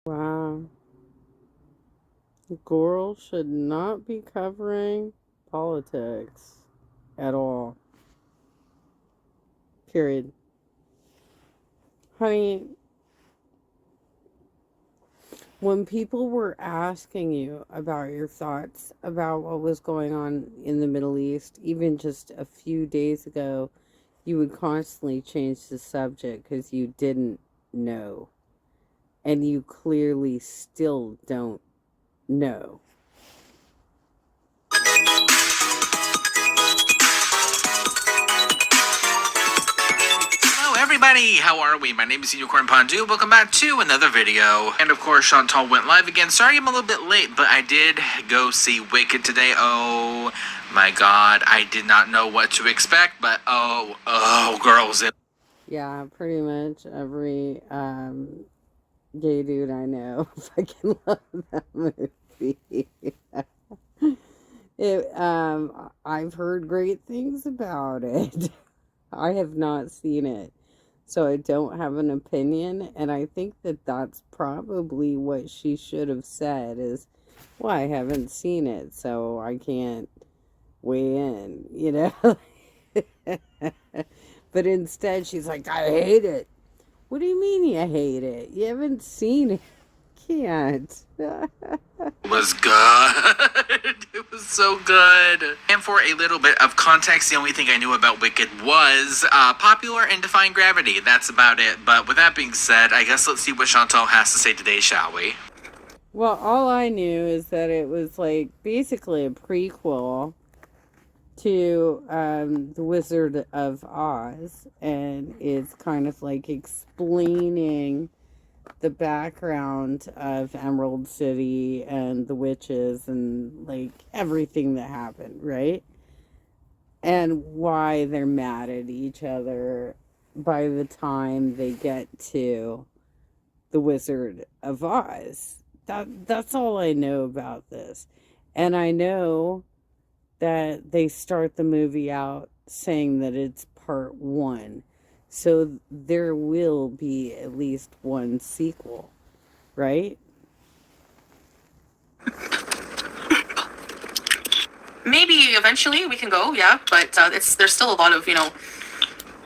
Wow. Girls should not be covering politics at all. Period. Honey, when people were asking you about your thoughts about what was going on in the Middle East, even just a few days ago, you would constantly change the subject because you didn't know. And you clearly still don't know. Hello everybody, how are we? My name is Unicorn Pondu. Welcome back to another video. And of course, Chantal went live again. Sorry I'm a little bit late, but I did go see Wicked today. Oh my god, I did not know what to expect, but oh, girls. Yeah, pretty much every gay dude I know fucking love that movie. I've heard great things about it. I have not seen it, so I don't have an opinion. And I think that that's probably what she should have said is, well, I haven't seen it, so I can't weigh in, you know? But instead, she's like, I hate it. What do you mean you hate it? You haven't seen it. Can't. Was good. It was so good. And for a little bit of context, the only thing I knew about Wicked was popular and defying gravity. That's about it. But with that being said, I guess let's see what Chantal has to say today, shall we? Well, all I knew is that it was like basically a prequel to The Wizard of Oz, and it's kind of like explaining the background of Emerald City and the witches and like everything that happened, right? And why they're mad at each other by the time they get to The Wizard of Oz. That's all I know about this. And I know that they start the movie out saying that it's part one. So there will be at least one sequel, right? Maybe eventually we can go, yeah, but there's still a lot of,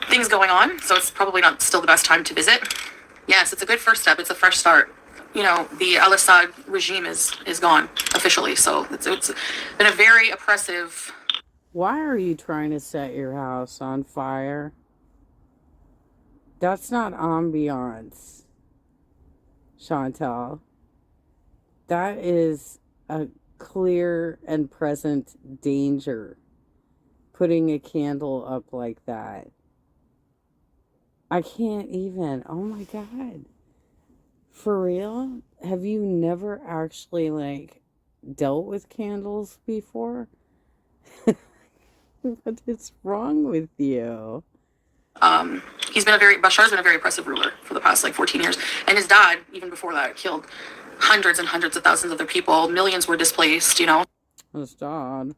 things going on, so it's probably not still the best time to visit. Yes, it's a good first step. It's a fresh start. The Al-Assad regime is gone officially, so it's been a very oppressive. Why are you trying to set your house on fire? That's not ambiance, Chantal. That is a clear and present danger. Putting a candle up like that. I can't even. Oh my god. For real? Have you never actually like dealt with candles before? What is wrong with you? Bashar's been a very oppressive ruler for the past 14 years. And his dad, even before that, killed hundreds and hundreds of thousands of other people. Millions were displaced, His dad.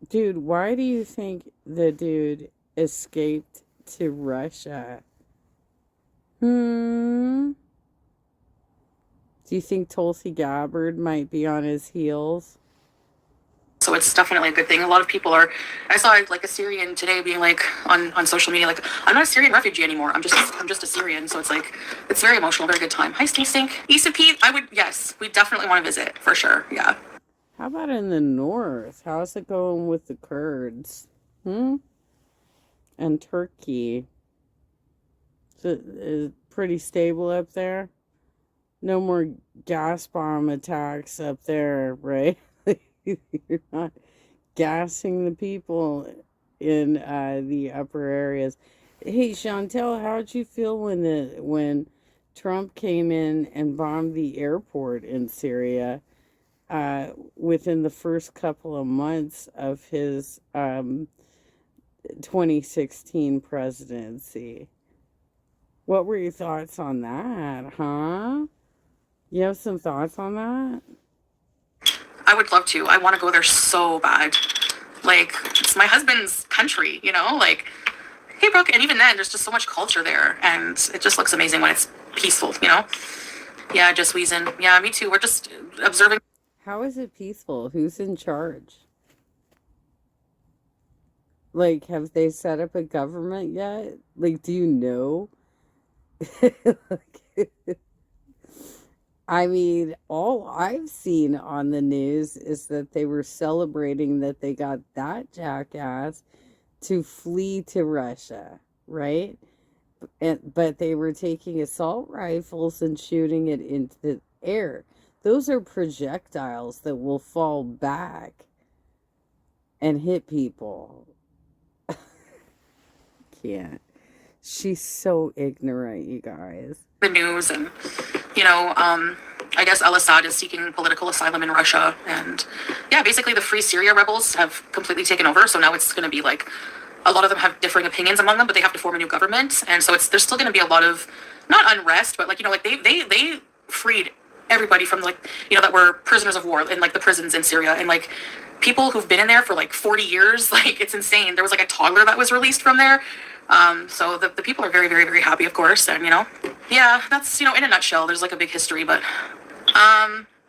Dude, why do you think the dude escaped to Russia? Do you think Tulsi Gabbard might be on his heels? So it's definitely a good thing. A lot of people are. I saw a Syrian today being on social media I'm not a Syrian refugee anymore. I'm just a Syrian. So it's very emotional, very good time. Hi, Stink. East of Pete. We definitely want to visit for sure. Yeah. How about in the north? How's it going with the Kurds? And Turkey. Is it pretty stable up there? No more gas bomb attacks up there, right? You're not gassing the people in the upper areas. Hey, Chantel, how'd you feel when Trump came in and bombed the airport in Syria within the first couple of months of his 2016 presidency? What were your thoughts on that, huh? You have some thoughts on that? I would love to. I want to go there so bad. It's my husband's country, hey, Brooke. And even then, there's just so much culture there. And it just looks amazing when it's peaceful, Yeah, just wheezing. Yeah, me too. We're just observing. How is it peaceful? Who's in charge? Like, have they set up a government yet? Like, do you know? Like, I mean, all I've seen on the news is that they were celebrating that they got that jackass to flee to Russia, right? But they were taking assault rifles and shooting it into the air. Those are projectiles that will fall back and hit people. Can't. She's so ignorant, you guys. The news, and I guess al-Assad is seeking political asylum in Russia, and yeah, basically the Free Syria rebels have completely taken over, so now it's going to be like a lot of them have differing opinions among them, but they have to form a new government, and so there's still going to be a lot of not unrest, but like like they freed everybody from that were prisoners of war in like the prisons in Syria, and like people who've been in there for like 40 years, like it's insane. There was like a toddler that was released from there. So the people are very, very, very happy, of course. And, yeah, that's, in a nutshell, there's like a big history, but,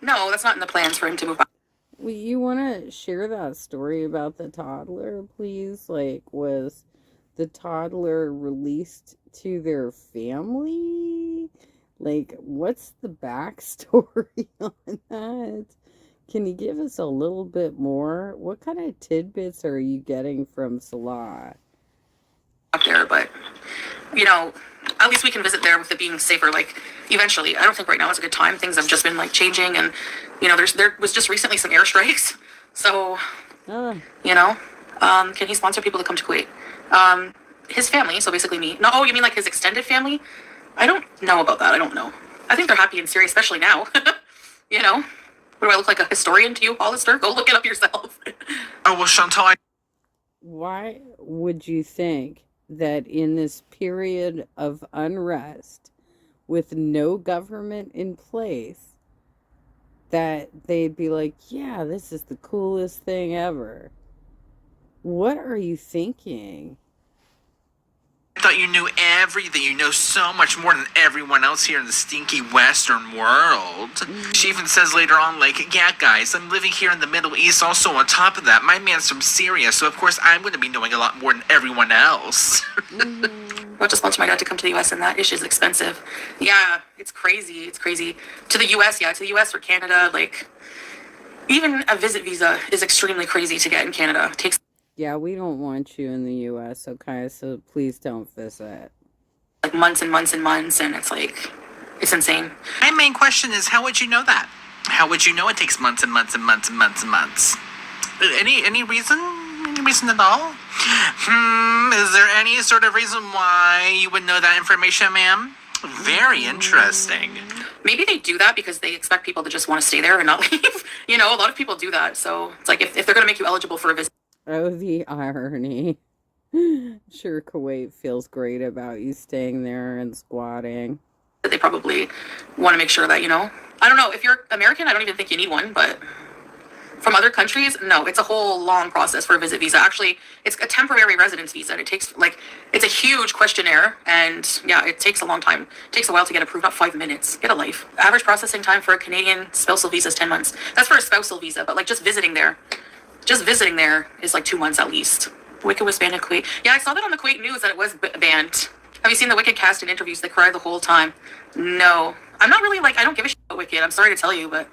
no, that's not in the plans for him to move back. Well, you want to share that story about the toddler, please? Like, was the toddler released to their family? Like, what's the backstory on that? Can you give us a little bit more? What kind of tidbits are you getting from Salah? There, but at least we can visit there with it being safer. Like eventually, I don't think right now is a good time. Things have just been like changing, and there was just recently some airstrikes. So can he sponsor people to come to Kuwait? His family, so basically me. No, oh, you mean like his extended family? I don't know about that. I don't know. I think they're happy in Syria, especially now. What do I look like, a historian to you, Hollister? Go look it up yourself. Oh well, Chantal. Why would you think that in this period of unrest with no government in place that they'd be like, yeah, this is the coolest thing ever? What are you thinking? I thought you knew everything. You know so much more than everyone else here in the stinky Western world. She even says later on, like, yeah, guys, I'm living here in the Middle East. Also, on top of that, my man's from Syria, so of course I'm going to be knowing a lot more than everyone else. I'll just sponsor my dad to come to the U.S., and that is expensive. Yeah, it's crazy. It's crazy. To the U.S., yeah, to the U.S. or Canada, like, even a visit visa is extremely crazy to get in Canada. It takes Yeah, we don't want you in the U.S., okay? So please don't visit. like months and months and months, and it's insane. My main question is, how would you know that? How would you know it takes months and months and months and months and months? Any reason? Any reason at all? Is there any sort of reason why you would know that information, ma'am? Very interesting. Maybe they do that because they expect people to just want to stay there and not leave. A lot of people do that. So it's like if they're going to make you eligible for a visit. Oh, the irony. Sure, Kuwait feels great about you staying there and squatting. They probably want to make sure that, I don't know. If you're American, I don't even think you need one, but from other countries, no, it's a whole long process for a visit visa. Actually, it's a temporary residence visa, and it takes, it's a huge questionnaire, and yeah, it takes a long time. It takes a while to get approved, not 5 minutes. Get a life. Average processing time for a Canadian spousal visa is 10 months. That's for a spousal visa, but just visiting there is 2 months at least. Wicked was banned in Kuwait. Yeah, I saw that on the Kuwait news that it was banned. Have you seen the Wicked cast in interviews? They cry the whole time. No. I'm not really I don't give a shit about Wicked. I'm sorry to tell you, but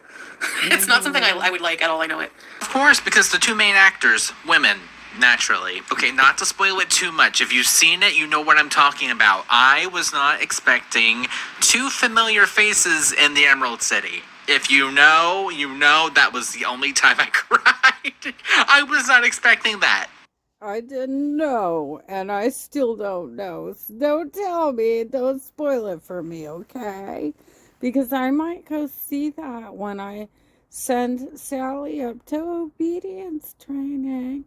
it's not something I would like at all. I know it. Of course, because the two main actors, women, naturally. Okay, not to spoil it too much. If you've seen it, you know what I'm talking about. I was not expecting two familiar faces in the Emerald City. If you know, that was the only time I cried. I was not expecting that. I didn't know, and I still don't know. So don't tell me. Don't spoil it for me, okay? Because I might go see that when I send Sally up to obedience training.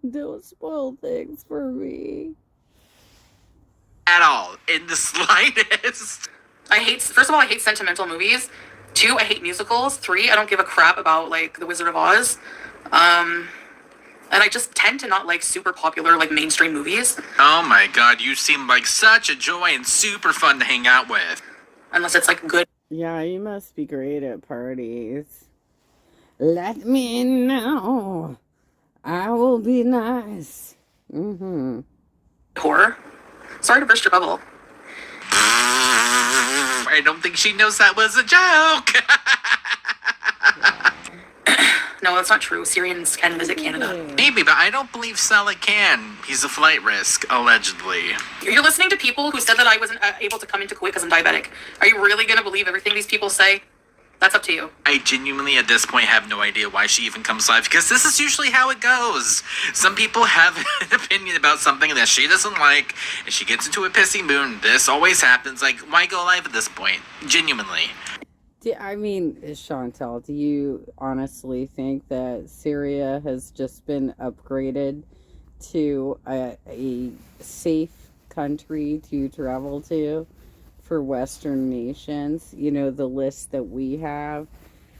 Don't spoil things for me. At all. In the slightest. First of all, I hate sentimental movies. 2, I hate musicals. 3, I don't give a crap about, The Wizard of Oz. And I just tend to not like super popular, like mainstream movies. Oh my god, you seem like such a joy and super fun to hang out with. Unless it's like good. Yeah, you must be great at parties. Let me know. I will be nice. Mm-hmm. Horror. Sorry to burst your bubble. I don't think she knows that was a joke. No, that's not true. Syrians can visit Canada. Maybe, but I don't believe Salah can. He's a flight risk, allegedly. You're listening to people who said that I wasn't able to come into Kuwait because I'm diabetic. Are you really going to believe everything these people say? That's up to you. I genuinely, at this point, have no idea why she even comes live, because this is usually how it goes. Some people have an opinion about something that she doesn't like, and she gets into a pissy mood. This always happens. Like, why go live at this point? Genuinely. I mean, Chantel, do you honestly think that Syria has just been upgraded to a safe country to travel to for Western nations? You know, the list that we have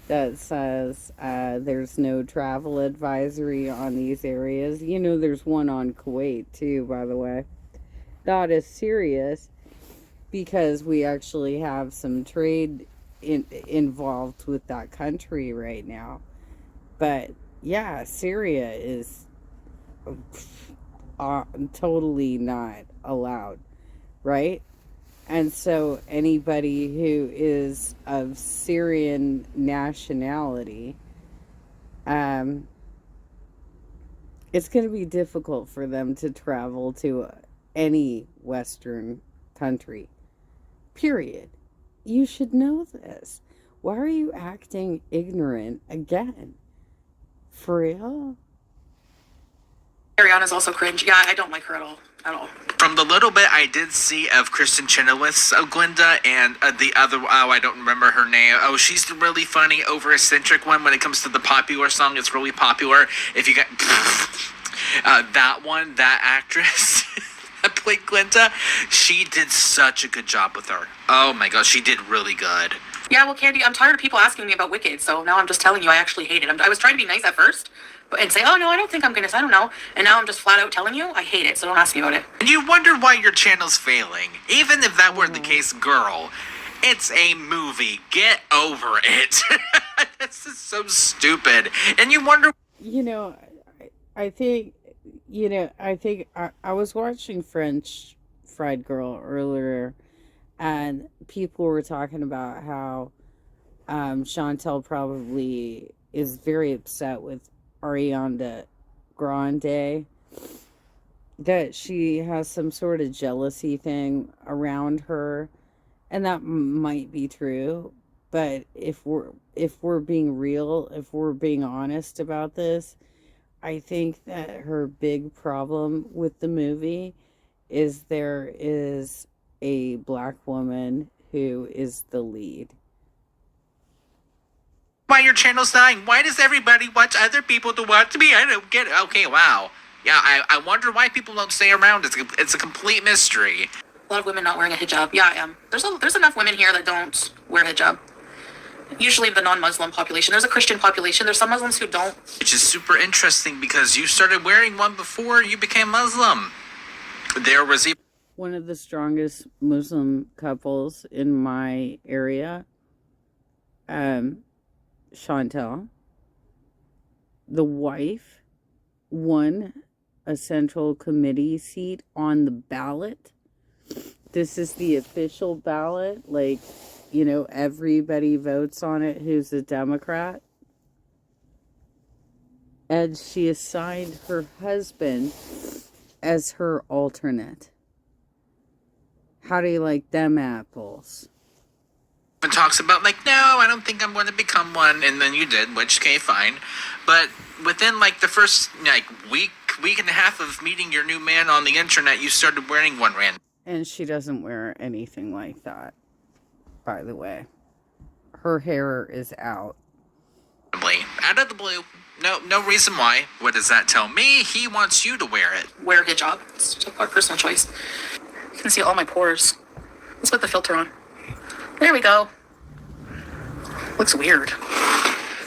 that says there's no travel advisory on these areas. You know, there's one on Kuwait too, by the way. Not as serious because we actually have some trade involved with that country right now. But yeah, Syria is totally not allowed, right? And so anybody who is of Syrian nationality, it's going to be difficult for them to travel to any Western country, period. You should know this. Why are you acting ignorant again? For real? Ariana's also cringe. Yeah, I don't like her at all. At all. From the little bit I did see of Kristen Chenoweth's Glinda and the other, I don't remember her name. Oh, she's the really funny, over-eccentric one when it comes to the popular song. It's really popular. If you got that one, that actress that played Glinda, she did such a good job with her. Oh my gosh, she did really good. Yeah, well, Candy, I'm tired of people asking me about Wicked, so now I'm just telling you I actually hate it. I was trying to be nice at first, and say, oh no, I don't think I'm gonna, I don't know. And now I'm just flat out telling you I hate it, so don't ask me about it. And you wonder why your channel's failing. Even if that were the case, girl, it's a movie. Get over it. This is so stupid. And you wonder... You know, I think I was watching French Fried Girl earlier, and people were talking about how Chantel probably is very upset with Ariana Grande, that she has some sort of jealousy thing around her, and that might be true. But if we're being real, if we're being honest about this, I think that her big problem with the movie is there is a black woman who is the lead. Why your channel's dying? Why does everybody want other people to watch me? I don't get it. Okay, wow. Yeah, I wonder why people don't stay around. It's a complete mystery. A lot of women not wearing a hijab. Yeah, I am. There's enough women here that don't wear a hijab. Usually the non-Muslim population. There's a Christian population. There's some Muslims who don't. Which is super interesting because you started wearing one before you became Muslim. There was even one of the strongest Muslim couples in my area, Chantel. The wife won a central committee seat on the ballot. This is the official ballot. Like, you know, everybody votes on it who's a Democrat. And she assigned her husband as her alternate. How do you like them apples? talks about like, no, I don't think I'm going to become one, and then you did, which okay, fine. But within like the first like week and a half of meeting your new man on the internet, you started wearing one random. And she doesn't wear anything like that, by the way. Her hair is out. Out of the blue. No reason why. What does that tell me? He wants you to wear it. Wear a hijab. It's our personal choice. You can see all my pores. Let's put the filter on. There we go. Looks weird.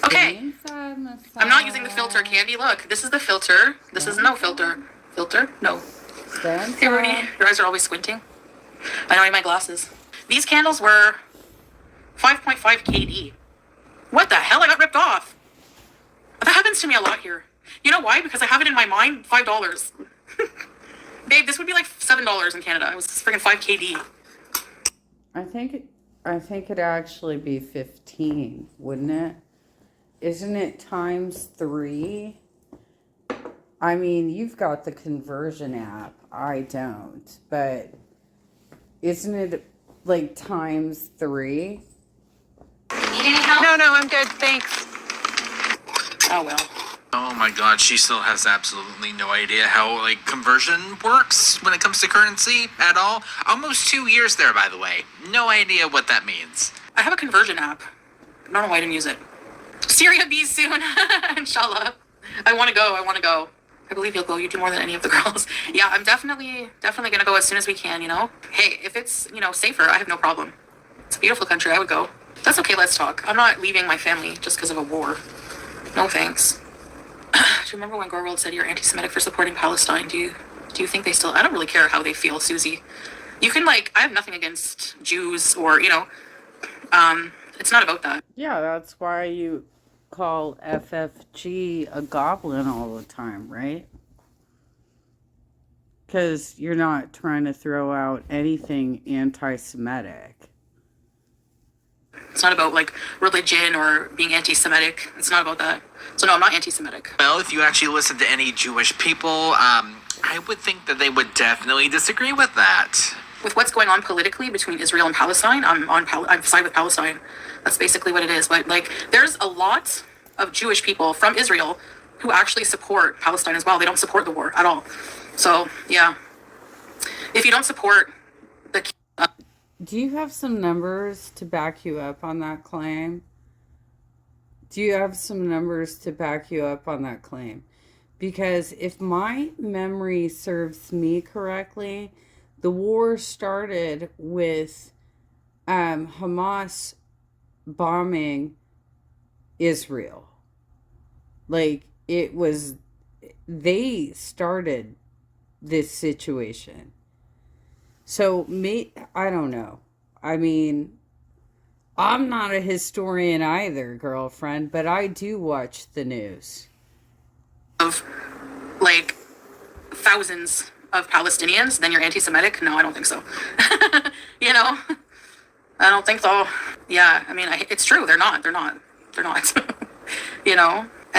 Okay. massage. I'm not using the filter, Candy. Look, this is the filter. This is no filter. Filter? No. Hey, Rudy. Your eyes are always squinting. I know I need my glasses. These candles were 5.5 KD. What the hell? I got ripped off. That happens to me a lot here. You know why? Because I have it in my mind, $5. Babe, this would be like $7 in Canada. It was freaking 5 KD. I think it'd actually be 15, wouldn't it? Isn't it times 3? I mean, you've got the conversion app. I don't. But isn't it like times 3? No, I'm good. Thanks. Oh, well. Oh my god, she still has absolutely no idea how, like, conversion works when it comes to currency at all. Almost 2 years there, by the way. No idea what that means. I have a conversion app. I don't know why I didn't use it. Syria be soon. Inshallah. I want to go. I believe you'll go. You do more than any of the girls. Yeah, I'm definitely going to go as soon as we can, you know? Hey, if it's, safer, I have no problem. It's a beautiful country. I would go. That's okay. Let's talk. I'm not leaving my family just because of a war. No thanks. Do you remember when Gorwald said you're anti-Semitic for supporting Palestine? Do you think they still... I don't really care how they feel, Susie. You can, I have nothing against Jews or, it's not about that. Yeah, that's why you call FFG a goblin all the time, right? Because you're not trying to throw out anything anti-Semitic. It's not about, religion or being anti-Semitic. It's not about that. So, no, I'm not anti-Semitic. Well, if you actually listen to any Jewish people, I would think that they would definitely disagree with that. With what's going on politically between Israel and Palestine, I'm side with Palestine. That's basically what it is. But, there's a lot of Jewish people from Israel who actually support Palestine as well. They don't support the war at all. So, yeah. If you don't support the... Do you have some numbers to back you up on that claim? Because if my memory serves me correctly, the war started with Hamas bombing Israel. They started this situation. So, I don't know. I mean, I'm not a historian either, girlfriend, but I do watch the news. Of, thousands of Palestinians, then you're anti-Semitic? No, I don't think so. I don't think so. Yeah, I mean, it's true. They're not. And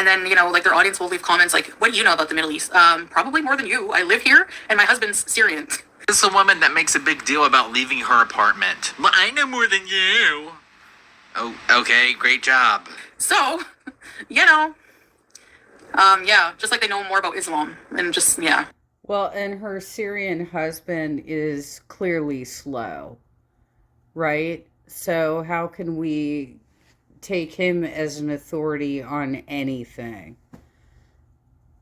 then, their audience will leave comments like, what do you know about the Middle East? Probably more than you. I live here, and my husband's Syrian. This is a woman that makes a big deal about leaving her apartment. Well, I know more than you. Oh, okay, great job. So, just like they know more about Islam, and just, yeah. Well, and her Syrian husband is clearly slow, right? So how can we take him as an authority on anything?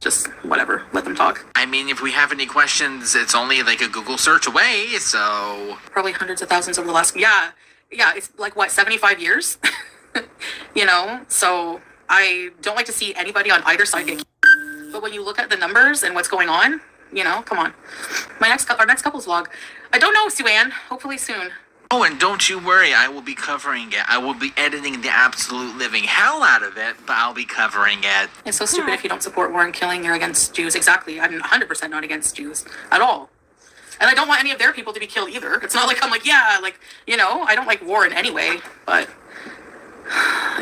Just whatever, let them talk. I mean, if we have any questions, it's only a Google search away, so... Probably hundreds of thousands over the last... Yeah, it's 75 years? So I don't like to see anybody on either side get... But when you look at the numbers and what's going on, come on. Our next couples vlog. I don't know, Sue-Ann. Hopefully soon. Oh, and don't you worry, I will be covering it. I will be editing the absolute living hell out of it, but I'll be covering it. It's so stupid if you don't support war and killing, you're against Jews. Exactly. I'm 100% not against Jews at all. And I don't want any of their people to be killed either. It's not like I'm I don't like war in any way, but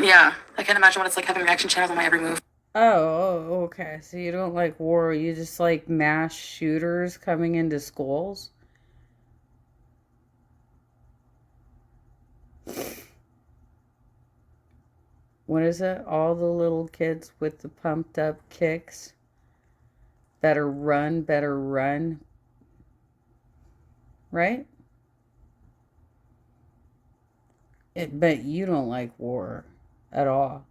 yeah, I can't imagine what it's like having reaction channels on my every move. Oh, okay. So you don't like war, you just like mass shooters coming into schools? What is it? All the little kids with the pumped up kicks. Better run. Right? But you don't like war at all.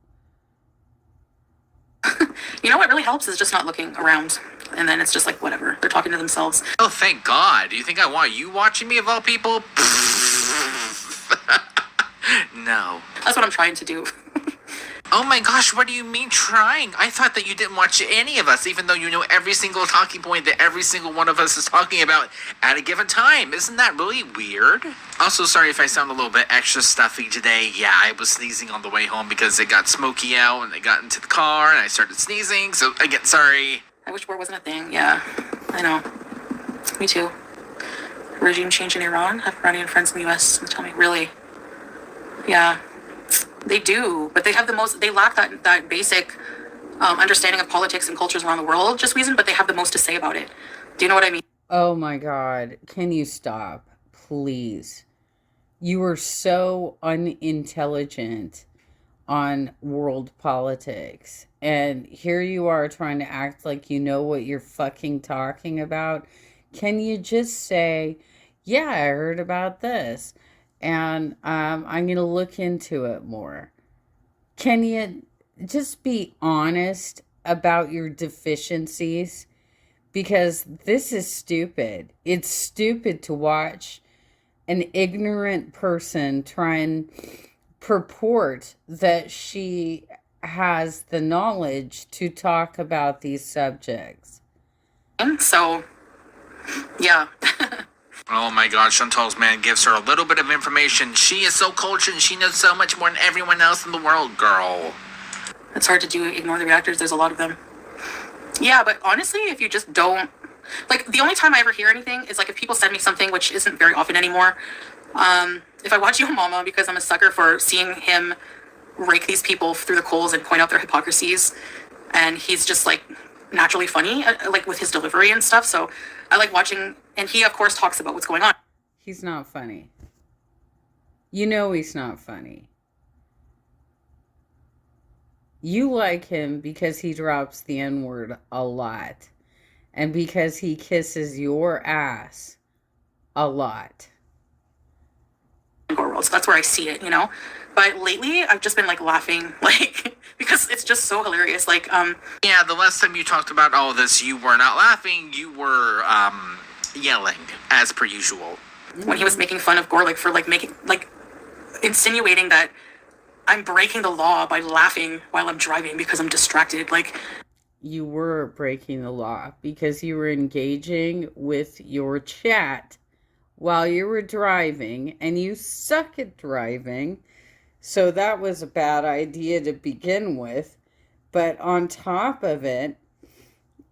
What really helps is just not looking around. And then it's just whatever. They're talking to themselves. Oh, thank God. Do you think I want you watching me of all people? No. That's what I'm trying to do. Oh my gosh, what do you mean trying? I thought that you didn't watch any of us, even though you know every single talking point that every single one of us is talking about at a given time. Isn't that really weird? Also, sorry if I sound a little bit extra stuffy today. Yeah, I was sneezing on the way home because it got smoky out and I got into the car and I started sneezing. So, again, sorry. I wish war wasn't a thing. Yeah, I know. Me too. Regime change in Iran. I have Iranian friends in the U.S. who tell me, really? Yeah. They do, but they lack that basic understanding of politics and cultures around the world, just reason, but they have the most to say about it. Do you know what I mean? Oh my God. Can you stop? Please. You are so unintelligent on world politics. And here you are trying to act like you know what you're fucking talking about. Can you just say, yeah, I heard about this, and I'm going to look into it more. Can you just be honest about your deficiencies? Because this is stupid. It's stupid to watch an ignorant person try and purport that she has the knowledge to talk about these subjects. So, yeah. Oh my god, Chantal's man gives her a little bit of information. She is so cultured and she knows so much more than everyone else in the world, girl. It's hard to ignore the reactors. There's a lot of them. Yeah, but honestly, if you just don't... Like, the only time I ever hear anything is, like, if people send me something, which isn't very often anymore. If I watch Yo Mama, because I'm a sucker for seeing him rake these people through the coals and point out their hypocrisies. And he's just, like, naturally funny, like, with his delivery and stuff. So I like watching... And he, of course, talks about what's going on. He's not funny. You know he's not funny. You like him because he drops the N-word a lot. And because he kisses your ass a lot. So that's where I see it, you know? But lately, I've just been, like, laughing, like, because it's just so hilarious. Like, Yeah, the last time you talked about all this, you were not laughing. You were, yelling, as per usual. When he was making fun of Gorlick for, like, insinuating that I'm breaking the law by laughing while I'm driving because I'm distracted. Like, you were breaking the law because you were engaging with your chat while you were driving, and you suck at driving, so that was a bad idea to begin with. But on top of it,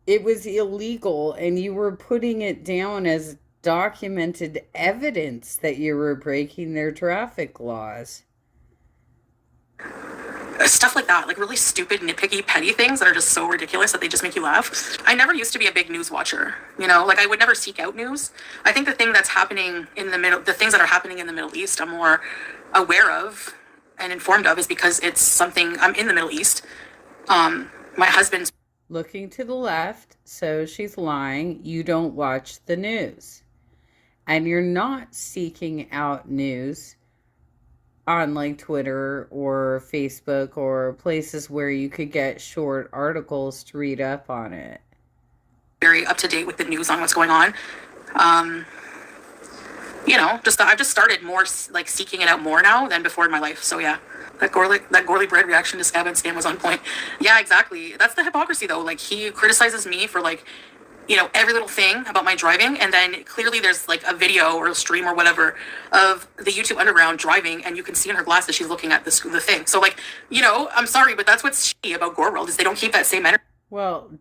it was illegal, and you were putting it down as documented evidence that you were breaking their traffic laws. Stuff like that, like really stupid, nitpicky, petty things that are just so ridiculous that they just make you laugh. I never used to be a big news watcher, you know, like I would never seek out news. I think the thing that's happening the things that are happening in the Middle East, I'm more aware of and informed of is because it's something, I'm in the Middle East. My husband's looking to the left, so she's lying. You don't watch the news. And you're not seeking out news on like Twitter or Facebook or places where you could get short articles to read up on it. Very up to date with the news on what's going on. You know, I've just started more like seeking it out more now than before in my life. So yeah, that Gorley bread reaction to Scab and Scam was on point. Yeah, exactly. That's the hypocrisy though. Like he criticizes me for like, you know, every little thing about my driving, and then clearly there's like a video or a stream or whatever of the YouTube Underground driving, and you can see in her glasses she's looking at the thing. So like, you know, I'm sorry, but that's what's shitty about Gore World is they don't keep that same energy. Well,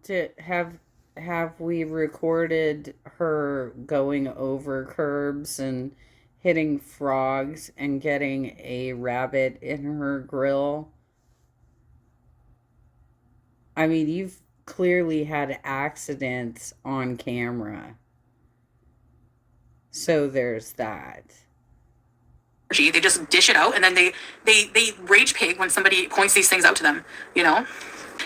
have we recorded her going over curbs and hitting frogs and getting a rabbit in her grill? I mean, you've clearly had accidents on camera. So there's that. They just dish it out, and then they rage pig when somebody points these things out to them, you know?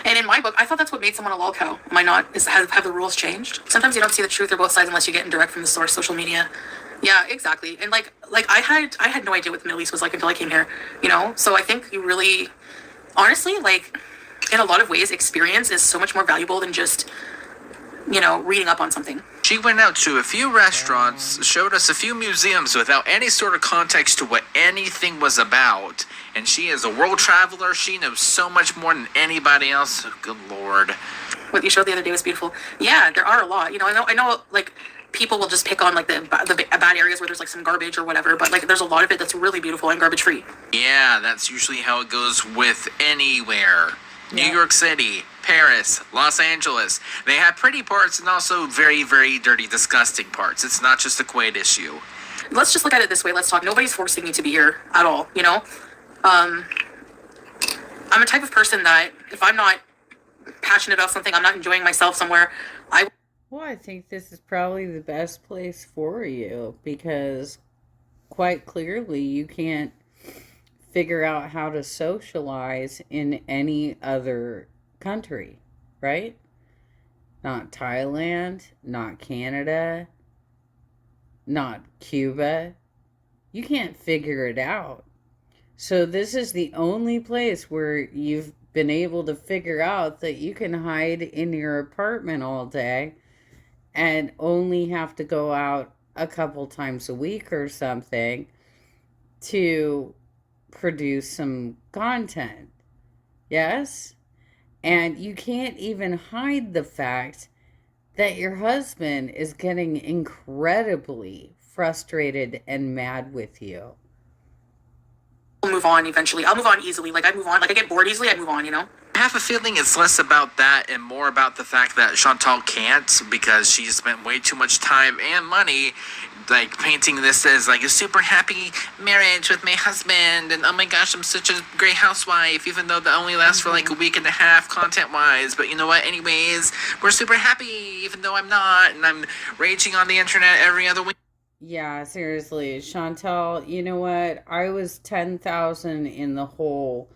And in my book, I thought that's what made someone a lol cow. Am I not? Have the rules changed? Sometimes you don't see the truth or both sides unless you get in direct from the source, social media. Yeah, exactly. And like I had no idea what the Middle East was like until I came here, you know? So I think you really, honestly, like, in a lot of ways, experience is so much more valuable than just, you know, reading up on something. She went out to a few restaurants, showed us a few museums without any sort of context to what anything was about. And she is a world traveler. She knows so much more than anybody else. Good Lord. What you showed the other day was beautiful. Yeah, there are a lot. You know, I know, like, people will just pick on, like, the bad areas where there's, like, some garbage or whatever. But, like, there's a lot of it that's really beautiful and garbage-free. Yeah, that's usually how it goes with anywhere. New York City, Paris, Los Angeles. They have pretty parts and also very, very dirty, disgusting parts. It's not just a Kuwait issue. Let's just look at it this way. Let's talk. Nobody's forcing me to be here at all, you know? I'm a type of person that if I'm not passionate about something, I'm not enjoying myself somewhere, Well, I think this is probably the best place for you because quite clearly you can't figure out how to socialize in any other country, right? Not Thailand, not Canada, not Cuba. You can't figure it out. So this is the only place where you've been able to figure out that you can hide in your apartment all day and only have to go out a couple times a week or something to produce some content. Yes? And you can't even hide the fact that your husband is getting incredibly frustrated and mad with you. will move on eventually. I'll move on easily. Like, I move on. Like, I get bored easily, I move on, you know? I have a feeling it's less about that and more about the fact that Chantal can't because she spent way too much time and money like painting this as like a super happy marriage with my husband and oh my gosh, I'm such a great housewife, even though that only lasts for like a week and a half content wise. But you know what, anyways, we're super happy even though I'm not, and I'm raging on the internet every other week. Yeah, seriously, Chantal, you know what? I was 10,000 in the hole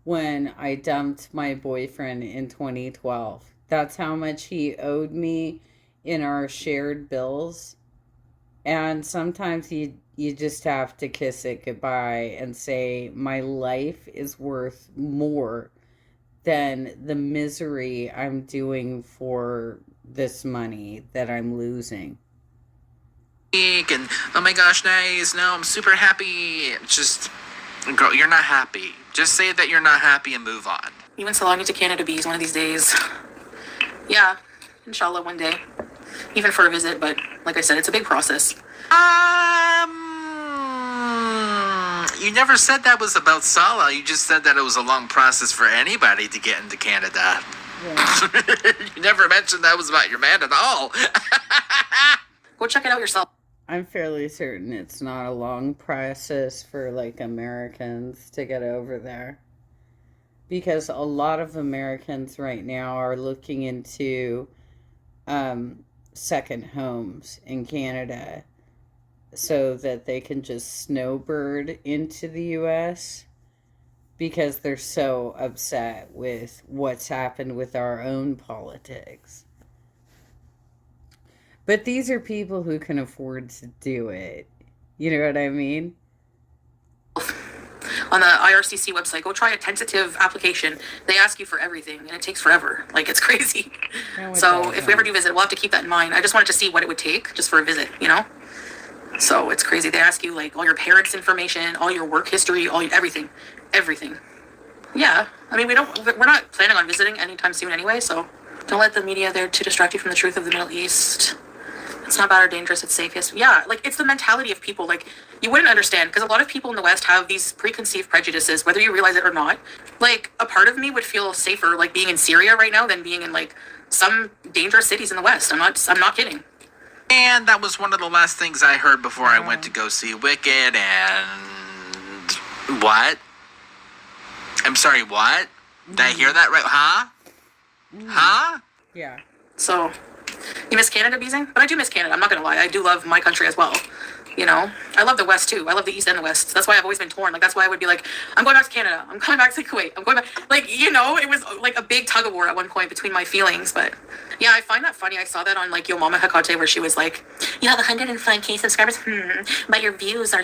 when I dumped my boyfriend in 2012. That's how much he owed me in our shared bills. And sometimes you just have to kiss it goodbye and say, my life is worth more than the misery I'm doing for this money that I'm losing. And oh my gosh, nice, no, I'm super happy. Just, girl, you're not happy. Just say that you're not happy and move on. You went salami to Canada Bees one of these days. Yeah, inshallah one day. Even for a visit, but like I said, it's a big process. You never said that was about Salah. You just said that it was a long process for anybody to get into Canada. Yeah. You never mentioned that was about your man at all. Go check it out yourself. I'm fairly certain it's not a long process for like Americans to get over there. Because a lot of Americans right now are looking into second homes in Canada so that they can just snowbird into the U.S. because they're so upset with what's happened with our own politics. But these are people who can afford to do it. You know what I mean? On the IRCC website, go try a tentative application. They ask you for everything, and it takes forever. Like, it's crazy. So if we ever do visit, we'll have to keep that in mind. I just wanted to see what it would take just for a visit, you know? So it's crazy. They ask you, like, all your parents' information, all your work history, everything. Everything. Yeah. I mean, we're not planning on visiting anytime soon anyway, so don't let the media there to distract you from the truth of the Middle East. It's not bad or dangerous, it's safest. Yeah, like, it's the mentality of people. Like, you wouldn't understand, because a lot of people in the West have these preconceived prejudices, whether you realize it or not. Like, a part of me would feel safer, like, being in Syria right now than being in, like, some dangerous cities in the West. I'm not kidding. And that was one of the last things I heard before I went to go see Wicked, and... What? I'm sorry, what? Did I hear that right? Huh? Huh? Yeah. So, you miss Canada, Beezing? But I do miss Canada, I'm not gonna lie. I do love my country as well. You know? I love the West, too. I love the East and the West. That's why I've always been torn. Like, that's why I would be like, I'm going back to Canada. I'm coming back to Kuwait. I'm going back. Like, you know, it was like a big tug of war at one point between my feelings. But, yeah, I find that funny. I saw that on, like, Yo Mama Hekate, where she was like, you have 105K subscribers? But your views are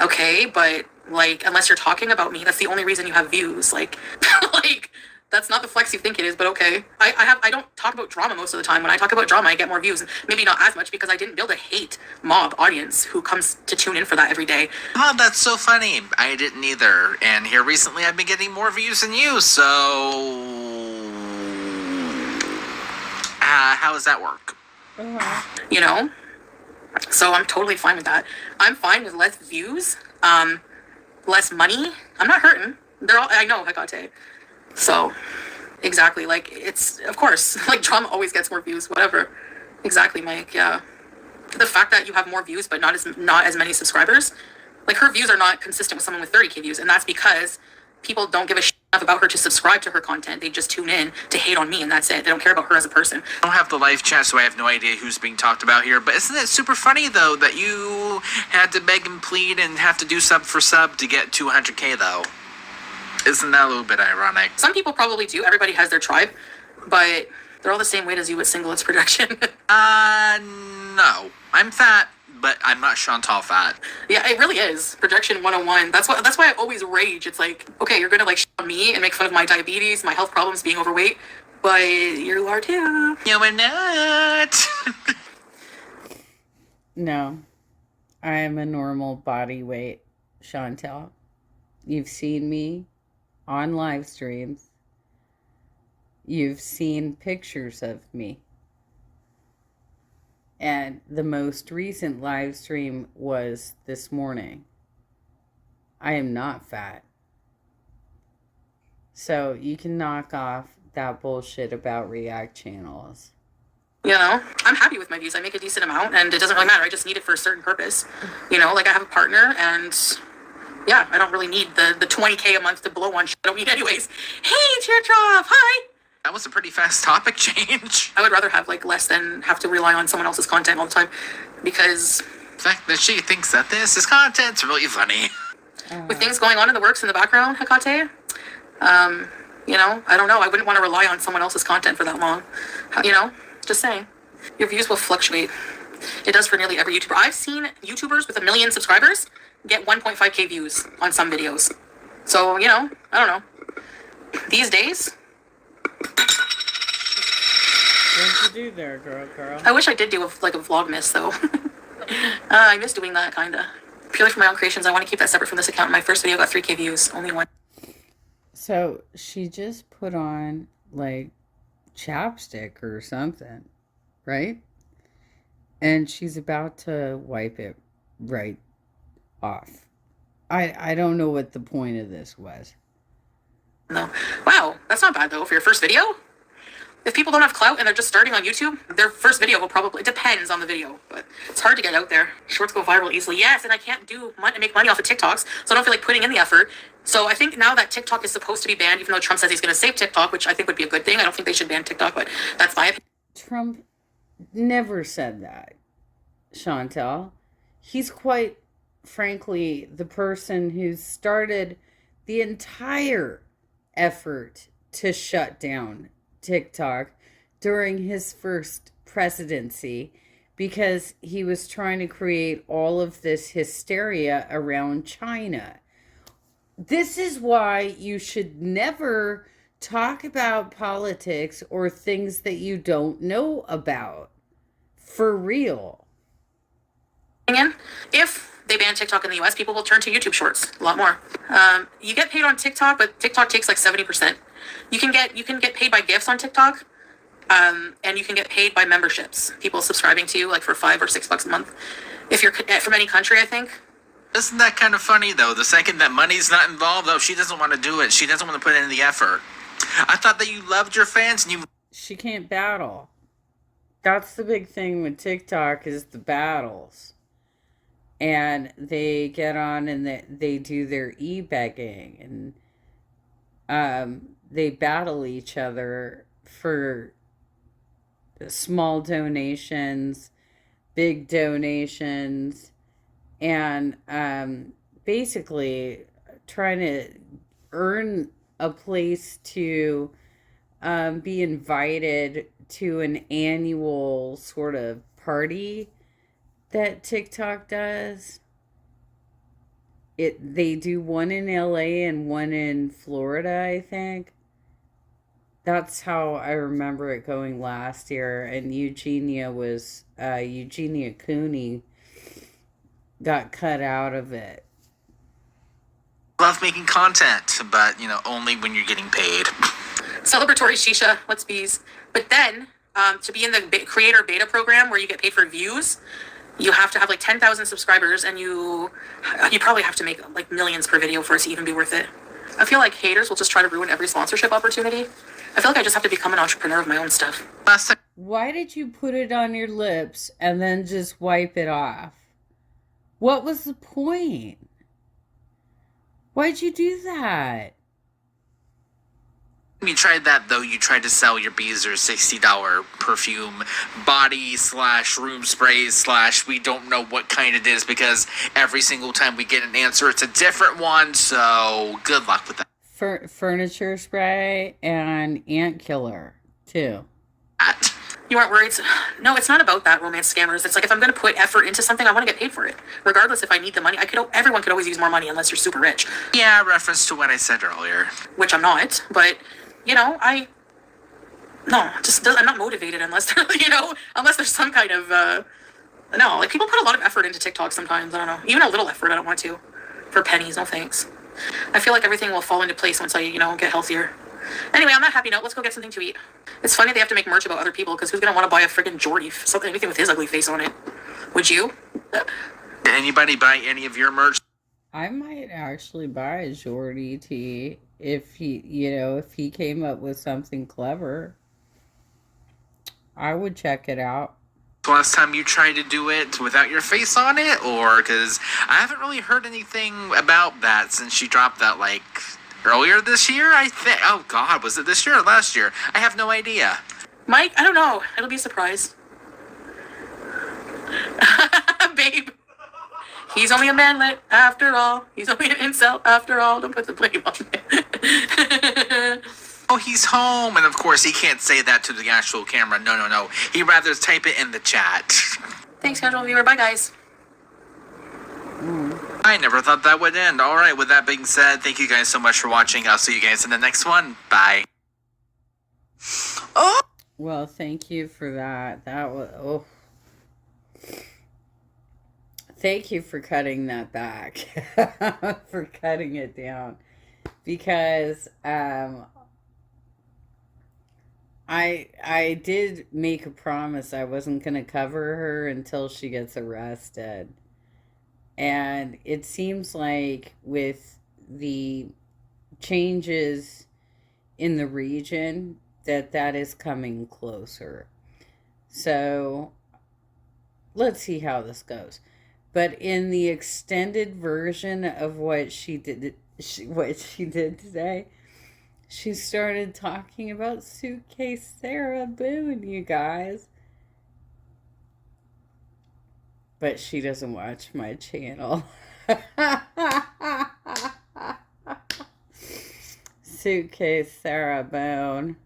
Okay, but, like, unless you're talking about me, that's the only reason you have views. Like, like, That's not the flex you think it is, but okay. I don't talk about drama most of the time. When I talk about drama, I get more views. Maybe not as much because I didn't build a hate mob audience who comes to tune in for that every day. Oh, that's so funny. I didn't either. And here recently I've been getting more views than you, so... how does that work? You know? So I'm totally fine with that. I'm fine with less views, less money. I'm not hurting. I know, Hecate. So, exactly, like, it's, of course, like, drama always gets more views, whatever. Exactly, Mike, yeah. The fact that you have more views but not as many subscribers, like, her views are not consistent with someone with 30K views, and that's because people don't give a shit enough about her to subscribe to her content. They just tune in to hate on me, and that's it. They don't care about her as a person. I don't have the live chat, so I have no idea who's being talked about here, but isn't it super funny, though, that you had to beg and plead and have to do sub for sub to get to 100K, though? Isn't that a little bit ironic? Some people probably do. Everybody has their tribe, but they're all the same weight as you with singlets projection. No. I'm fat, but I'm not Chantal fat. Yeah, it really is. Projection 101. That's why I always rage. It's like, okay, you're gonna like shit on me and make fun of my diabetes, my health problems, being overweight, but you are too. No, I'm not. No. I am a normal body weight, Chantal. You've seen me on live streams. You've seen pictures of me. And the most recent live stream was this morning. I am not fat. So you can knock off that bullshit about React channels. You know, I'm happy with my views. I make a decent amount, and it doesn't really matter. I just need it for a certain purpose. You know, like I have a partner, and yeah, I don't really need the 20K a month to blow on shit I don't need anyways. Hey, Teardrop, hi! That was a pretty fast topic change. I would rather have like less than have to rely on someone else's content all the time, because The fact that she thinks that this is content's really funny. with things going on in the works in the background, Hecate, you know, I don't know. I wouldn't want to rely on someone else's content for that long. You know, just saying. Your views will fluctuate. It does for nearly every YouTuber. I've seen YouTubers with 1 million subscribers get 1.5K views on some videos. So, you know, I don't know. These days, What'd you do there, girl? I wish I did do a Vlogmas, though. I miss doing that, kinda. Purely for my own creations, I want to keep that separate from this account. My first video got 3K views, only one. So she just put on like chapstick or something, right? And she's about to wipe it right off. I don't know what the point of this was. No. Wow, that's not bad, though, for your first video. If people don't have clout and they're just starting on YouTube, their first video will probably... It depends on the video, but it's hard to get out there. Shorts go viral easily. Yes, and I can't make money off of TikToks, so I don't feel like putting in the effort. So I think now that TikTok is supposed to be banned, even though Trump says he's going to save TikTok, which I think would be a good thing. I don't think they should ban TikTok, but that's my opinion. Trump never said that, Chantal. He's quite frankly the person who started the entire effort to shut down TikTok during his first presidency, because he was trying to create all of this hysteria around China. This is why you should never talk about politics or things that you don't know about. For real. If they ban TikTok in the US, people will turn to YouTube Shorts a lot more. You get paid on TikTok, but TikTok takes like 70%. You can get paid by gifts on TikTok, and you can get paid by memberships. People subscribing to you like for $5 or $6 a month. If you're from any country, I think. Isn't that kind of funny, though? The second that money's not involved, though, she doesn't want to do it. She doesn't want to put in the effort. I thought that you loved your fans and you... She can't battle. That's the big thing with TikTok, is the battles. And they get on and they do their e-begging. And they battle each other for small donations, big donations, and basically trying to earn a place to be invited to an annual sort of party that TikTok does. They do one in LA and one in Florida, I think. That's how I remember it going last year. And Eugenia Cooney got cut out of it. Love making content, but only when you're getting paid. Celebratory Shisha, let's bees. But then, to be in the creator beta program where you get paid for views, you have to have like 10,000 subscribers, and you probably have to make like millions per video for it to even be worth it. I feel like haters will just try to ruin every sponsorship opportunity. I feel like I just have to become an entrepreneur of my own stuff. Why did you put it on your lips and then just wipe it off? What was the point? Why'd you do that? You tried that, though. You tried to sell your Beezer $60 perfume body / room sprays / we don't know what kind it is, because every single time we get an answer, it's a different one. So good luck with that. Furniture spray and ant killer, too. You aren't worried? No, it's not about that, romance scammers. It's like, if I'm going to put effort into something, I want to get paid for it. Regardless if I need the money. Everyone could always use more money unless you're super rich. Yeah, reference to what I said earlier. Which I'm not, but, I'm not motivated unless unless there's some kind of, no, like, people put a lot of effort into TikTok sometimes. I don't know. Even a little effort, I don't want to. For pennies, no thanks. I feel like everything will fall into place once I, get healthier. Anyway, on that happy note, let's go get something to eat. It's funny they have to make merch about other people, because who's going to want to buy a friggin' Jordy? Anything with his ugly face on it. Would you? Did anybody buy any of your merch? I might actually buy a Jordy tee if he came up with something clever. I would check it out. Last time you tried to do it without your face on it, or because I haven't really heard anything about that since you dropped that like earlier this year, I think. Oh God, was it this year or last year? I have no idea. Mike, I don't know. It'll be a surprise. Babe. He's only a manlet after all. He's only an incel after all. Don't put the blame on it. Oh, he's home, and of course he can't say that to the actual camera. No. He'd rather type it in the chat. Thanks, casual viewer. Bye, guys. I never thought that would end. All right, with that being said, thank you guys so much for watching. I'll see you guys in the next one. Bye. Oh! Well, thank you for that. That was... Oh. Thank you for cutting that back. For cutting it down. Because, I did make a promise I wasn't going to cover her until she gets arrested. And it seems like with the changes in the region that is coming closer. So let's see how this goes. But in the extended version of what she did today, she started talking about Suitcase Sarah Boone, you guys. But she doesn't watch my channel. Suitcase Sarah Boone.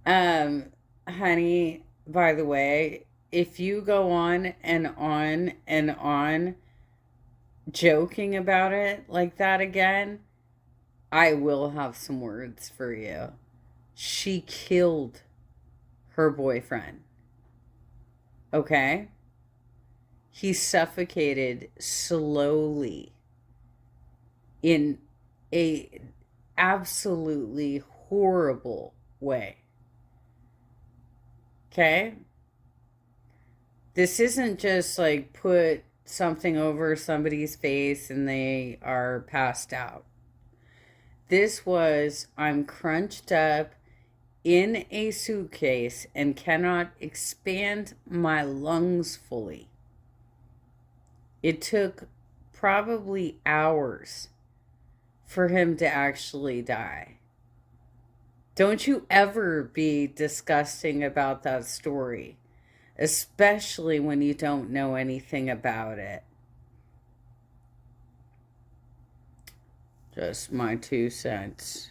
Honey, by the way, if you go on and on joking about it like that again, I will have some words for you. She killed her boyfriend. Okay? He suffocated slowly in a absolutely horrible way. Okay? This isn't just like put something over somebody's face and they are passed out. This was, I'm crunched up in a suitcase and cannot expand my lungs fully. It took probably hours for him to actually die. Don't you ever be disgusting about that story, especially when you don't know anything about it. Just my 2 cents.